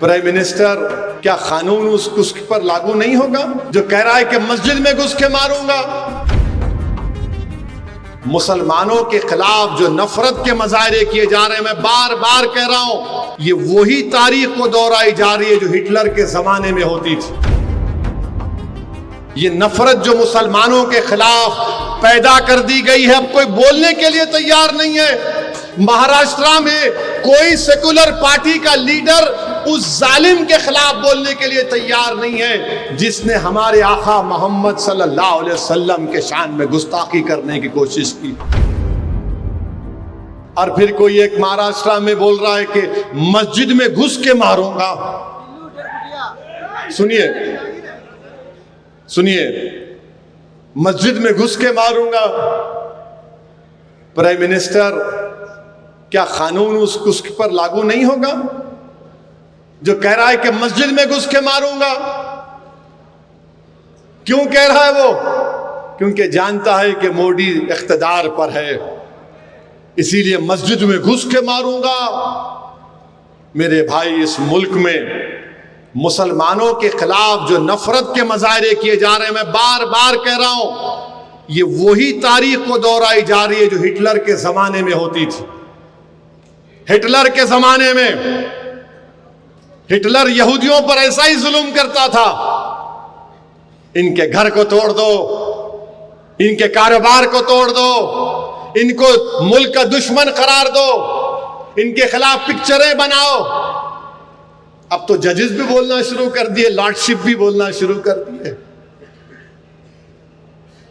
Prime minister, क्या कानून उस पर लागू नहीं होगा जो कह रहा है कि मस्जिद में घुस के मारूंगा? मुसलमानों के खिलाफ जो नफरत के मजाहरे किए जा रहे हैं, मैं बार बार कह रहा हूं, ये वही तारीख को दोहराई जा रही है जो हिटलर के जमाने में होती थी। ये नफरत जो मुसलमानों के खिलाफ पैदा कर दी गई है, अब कोई बोलने के लिए तैयार नहीं है। महाराष्ट्र में कोई सेकुलर पार्टी का लीडर उस जालिम के खिलाफ बोलने के लिए तैयार नहीं है जिसने हमारे आका मोहम्मद सल्लल्लाहु अलैहि वसल्लम के शान में गुस्ताखी करने की कोशिश की। और फिर कोई एक महाराष्ट्र में बोल रहा है कि मस्जिद में घुस के मारूंगा। सुनिए सुनिए, मस्जिद में घुस के मारूंगा। प्राइम मिनिस्टर, क्या कानून उस पर लागू नहीं होगा जो कह रहा है कि मस्जिद में घुस के मारूंगा? क्यों कह रहा है वो? क्योंकि जानता है कि मोदी इख्तिदार पर है, इसीलिए मस्जिद में घुस के मारूंगा। मेरे भाई, इस मुल्क में मुसलमानों के खिलाफ जो नफरत के मजाहरे किए जा रहे हैं, मैं बार बार कह रहा हूं, ये वही तारीख को दोहराई जा रही है जो हिटलर के जमाने में होती थी। हिटलर के जमाने में हिटलर यहूदियों पर ऐसा ही जुल्म करता था। इनके घर को तोड़ दो, इनके कारोबार को तोड़ दो, इनको मुल्क का दुश्मन करार दो, इनके खिलाफ पिक्चरें बनाओ। अब तो जजेस भी बोलना शुरू कर दिए, लॉर्डशिप भी बोलना शुरू कर दिए।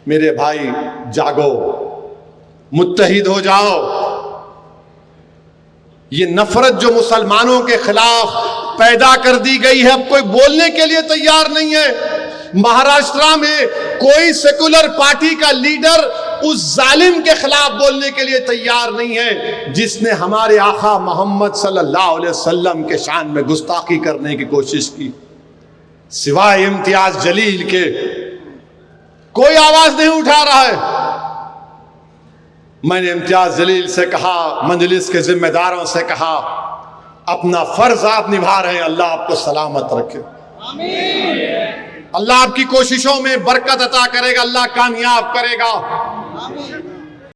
मेरे भाई, जागो, मुत्तहिद हो जाओ। ये नफरत जो मुसलमानों के खिलाफ पैदा कर दी गई है, अब कोई बोलने के लिए तैयार नहीं है। महाराष्ट्र में कोई सेकुलर पार्टी का लीडर उस जालिम के खिलाफ बोलने के लिए तैयार नहीं है जिसने हमारे आका मोहम्मद सल्लल्लाहु अलैहि वसल्लम के शान में गुस्ताखी करने की कोशिश की। सिवाय इम्तियाज जलील के कोई आवाज नहीं उठा रहा है। मैंने इम्तियाज जलील से कहा, मजलिस के जिम्मेदारों से कहा, अपना फर्ज आप निभा रहे हैं, अल्लाह आपको सलामत रखे, अल्लाह आपकी कोशिशों में बरकत अता करेगा, अल्लाह कामयाब करेगा।